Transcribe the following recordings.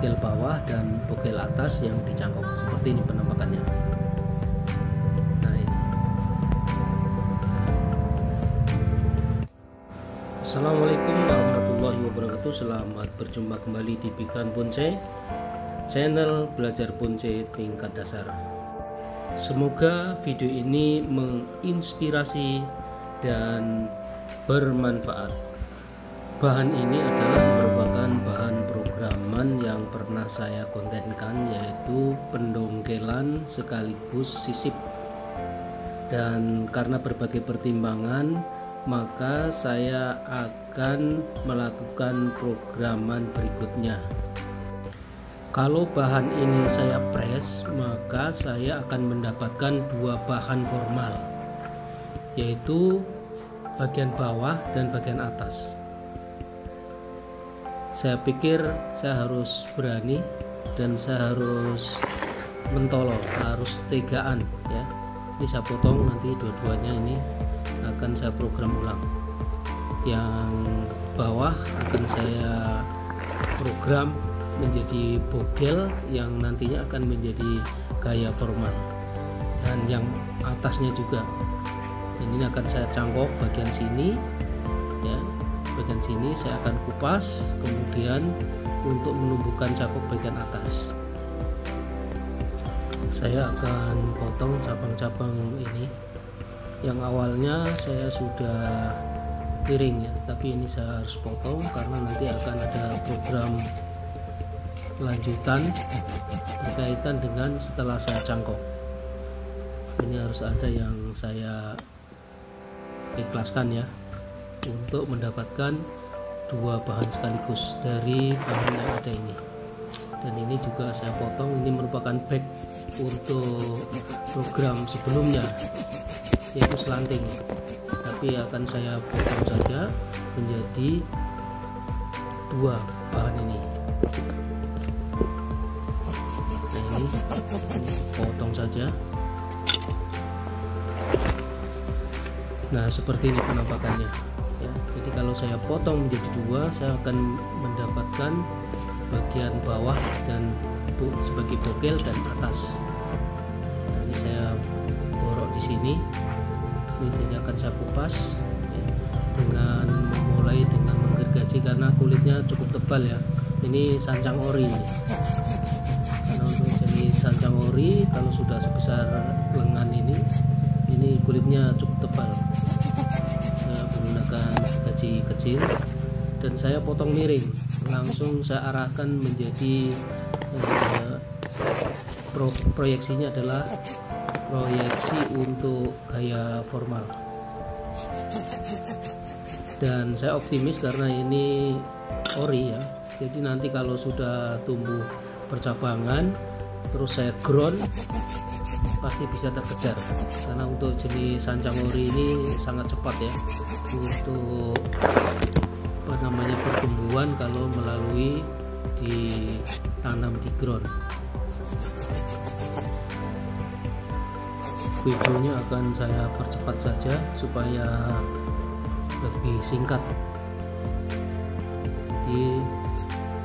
bogel bawah dan bogel atas yang dicangkok. Seperti ini penampakannya. Nah, ini. Assalamualaikum warahmatullahi wabarakatuh. Selamat berjumpa kembali di Pikiran Punce, channel belajar punce tingkat dasar. Semoga video ini menginspirasi dan bermanfaat. Bahan ini adalah merupakan bahan programan yang pernah saya kontenkan, yaitu pendongkelan sekaligus sisip. Dan karena berbagai pertimbangan, maka saya akan melakukan programan berikutnya. Kalau bahan ini saya press, maka saya akan mendapatkan dua bahan formal, yaitu bagian bawah dan bagian atas. Saya pikir saya harus berani dan saya harus mentolong, harus tegaan ya. Ini saya potong, nanti dua-duanya ini akan saya program ulang. Yang bawah akan saya program menjadi bogel yang nantinya akan menjadi gaya formal, dan yang atasnya juga. Ini akan saya cangkok bagian sini ya, bagian sini saya akan kupas, kemudian untuk menumbuhkan cangkok bagian atas saya akan potong cabang-cabang ini. Yang awalnya saya sudah piring ya, tapi ini saya harus potong karena nanti akan ada program lanjutan berkaitan dengan setelah saya cangkok. Ini harus ada yang saya ikhlaskan ya, untuk mendapatkan dua bahan sekaligus dari bahan yang ada ini. Dan ini juga saya potong, ini merupakan back untuk program sebelumnya, yaitu selanting, tapi akan saya potong saja menjadi dua bahan ini. Nah, ini potong saja. Nah, seperti ini penampakannya ya. Jadi kalau saya potong menjadi dua, saya akan mendapatkan bagian bawah dan sebagai bogel dan atas. Nah, ini saya borok di sini. Ini akan saya kupas ya, dengan memulai dengan menggergaji karena kulitnya cukup tebal ya. Ini sancang ori. Karena untuk jadi sancang ori kalau sudah sebesar lengan ini kulitnya cukup tebal. Saya menggunakan gaji kecil dan saya potong miring, langsung saya arahkan menjadi proyeksinya adalah proyeksi untuk gaya formal. Dan saya optimis karena ini ori ya, jadi nanti kalau sudah tumbuh bercabangan terus saya ground, pasti bisa terkejar karena untuk jenis sancang ori ini sangat cepat ya untuk pertumbuhan kalau melalui ditanam di ground. Videonya akan saya percepat saja supaya lebih singkat. Jadi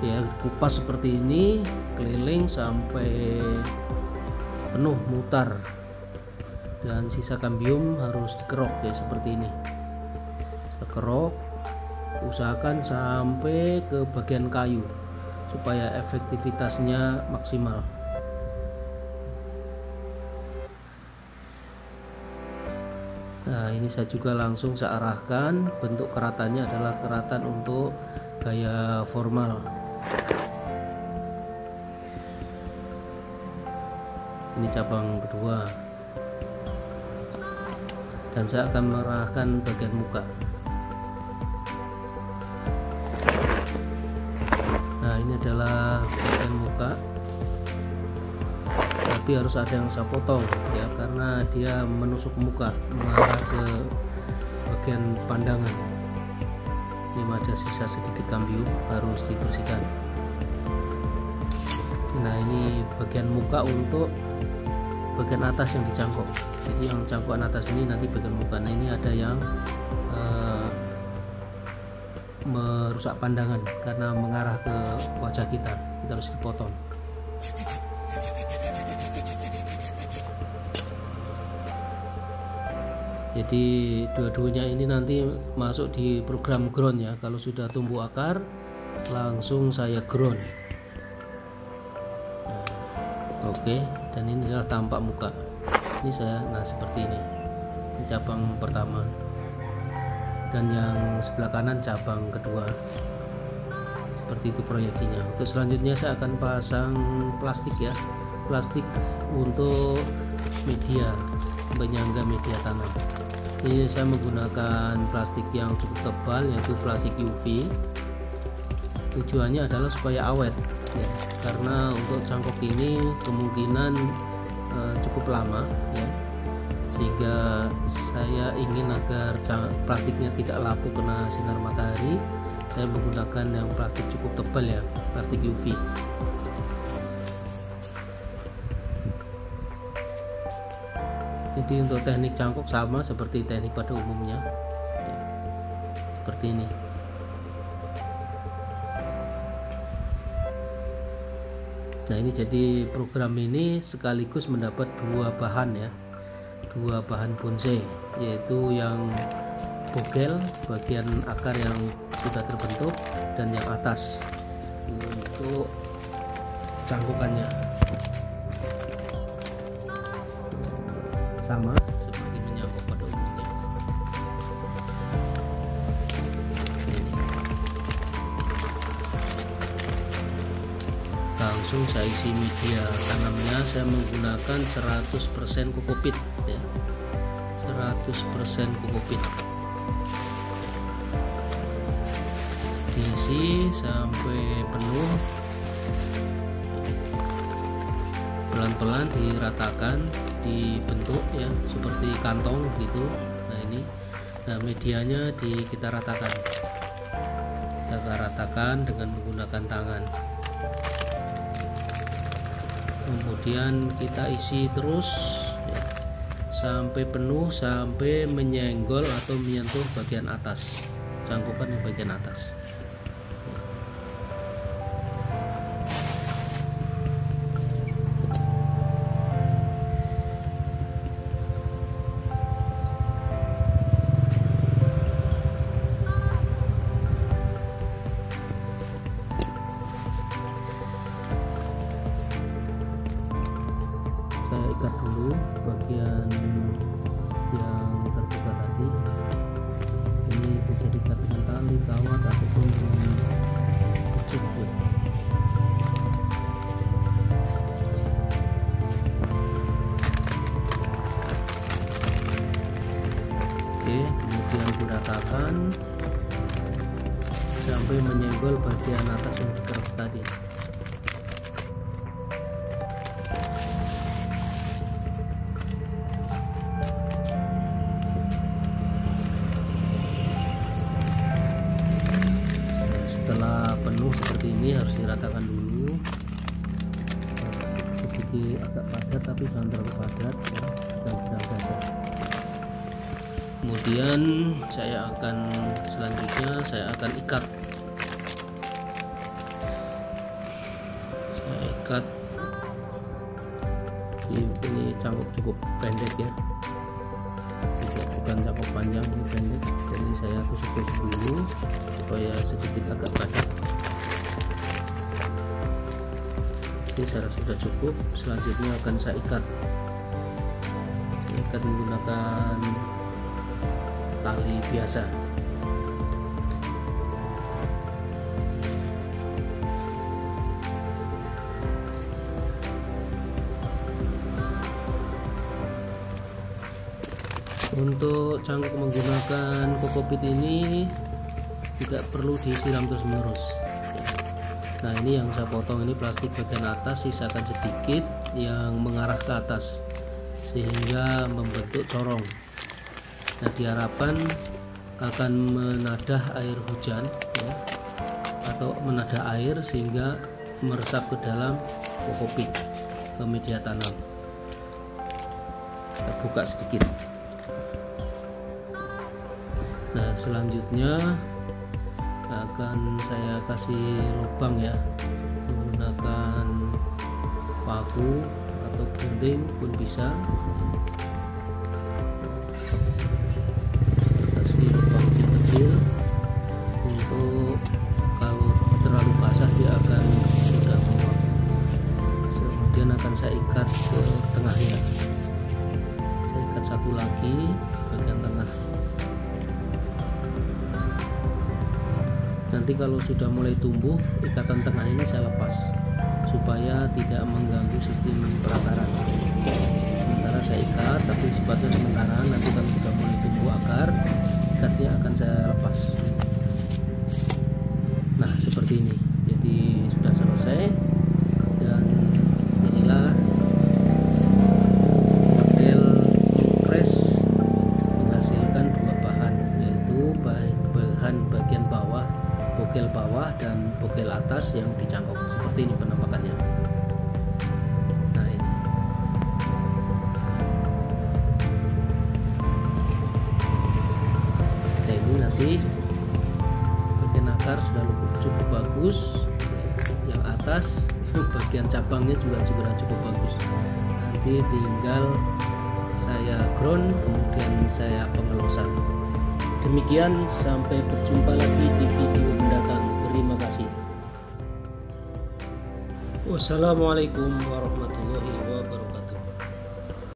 ya kupas seperti ini keliling sampai penuh mutar, dan sisa kambium harus dikerok ya seperti ini. Saya kerok, usahakan sampai ke bagian kayu supaya efektivitasnya maksimal. Nah, ini saya juga langsung saya arahkan, bentuk keratannya adalah keratan untuk gaya formal. Ini cabang kedua, dan saya akan mengarahkan bagian muka. Nah, ini adalah bagian muka, tapi harus ada yang saya potong ya karena dia menusuk muka mengarah ke bagian pandangan. Ini ada sisa sedikit kambium, harus dibersihkan. Nah, ini bagian muka untuk bagian atas yang dicangkok. Jadi yang cangkokan atas ini nanti bagian muka. Nah, ini ada yang merusak pandangan karena mengarah ke wajah kita harus dipotong. Jadi dua-duanya ini nanti masuk di program ground ya. Kalau sudah tumbuh akar langsung saya ground. Oke, dan ini adalah tampak muka. Ini saya, nah seperti ini cabang pertama, dan yang sebelah kanan cabang kedua. Seperti itu proyeksinya. Untuk selanjutnya saya akan pasang plastik ya, plastik untuk media penyangga media tanam. Ini saya menggunakan plastik yang cukup tebal, yaitu plastik UV. Tujuannya adalah supaya awet ya, karena untuk cangkok ini kemungkinan cukup lama ya, sehingga saya ingin agar plastiknya tidak lapuk kena sinar matahari. Saya menggunakan yang plastik cukup tebal ya, plastik UV. Jadi untuk teknik cangkok sama seperti teknik pada umumnya ya, seperti ini. Nah ini jadi program ini sekaligus mendapat dua bahan ya, dua bahan bonsai, yaitu yang bogel bagian akar yang sudah terbentuk dan yang atas untuk cangkukannya. Sama seperti menyangkut pada umumnya. Langsung saya isi media tanamnya. Saya menggunakan 100% kokopit ya, 100% kokopit. Diisi sampai penuh, pelan-pelan diratakan, dibentuk ya seperti kantong gitu. Nah ini, nah medianya kita ratakan, dengan menggunakan tangan. Kemudian kita isi terus ya, sampai penuh, sampai menyenggol atau menyentuh bagian atas cangkukan, yang bagian atas. Saya ikat dulu bagian yang terbuka tadi. Ini bisa diikat dengan tali, kawat, ataupun dengan kucing. Oke, kemudian diratakan sampai menyenggol bagian atas yang keras tadi. Setelah penuh seperti ini harus diratakan dulu, sedikit agak padat tapi jangan terlalu padat ya, dan sedang. Kemudian selanjutnya saya akan ikat. Saya ikat. Ini cangkok cukup pendek ya, bukan cangkok panjang, ini pendek. Jadi saya tusuk dulu supaya sedikit agak padat. Oke, saya rasa sudah cukup. Selanjutnya akan saya ikat. Saya ikat menggunakan tali biasa. Untuk cangkok menggunakan kokopit ini tidak perlu disiram terus menerus. Nah ini yang saya potong, ini plastik bagian atas, sisakan sedikit yang mengarah ke atas sehingga membentuk corong. Nah diharapkan akan menadah air hujan ya, atau menadah air sehingga meresap ke dalam kokopit, ke media tanam. Kita buka sedikit. Nah selanjutnya akan saya kasih lubang ya, menggunakan paku atau gunting pun bisa. Saya kasih lubang kecil-kecil untuk kalau terlalu basah dia akan mudah menguap. Kemudian akan saya ikat ke tengahnya. Saya ikat satu lagi bagian tengah. Nanti kalau sudah mulai tumbuh, ikatan tengah ini saya lepas supaya tidak mengganggu sistem perakaran. Sementara saya ikat, tapi sifatnya sementara. Nanti kalau sudah mulai tumbuh akar, ikatnya akan saya lepas. Nah, seperti ini. Jadi sudah selesai, dan inilah model press menghasilkan dua bahan, yaitu bahan bagian bawah, bogel bawah, dan bogel atas yang dicangkok. Seperti ini penampakannya. Nah, ini nanti bagian akar sudah cukup bagus, yang atas bagian cabangnya juga cukup bagus. Nanti tinggal saya ground, kemudian saya pengelosan. Demikian, sampai berjumpa lagi di video mendatang. Terima kasih. Wassalamualaikum warahmatullahi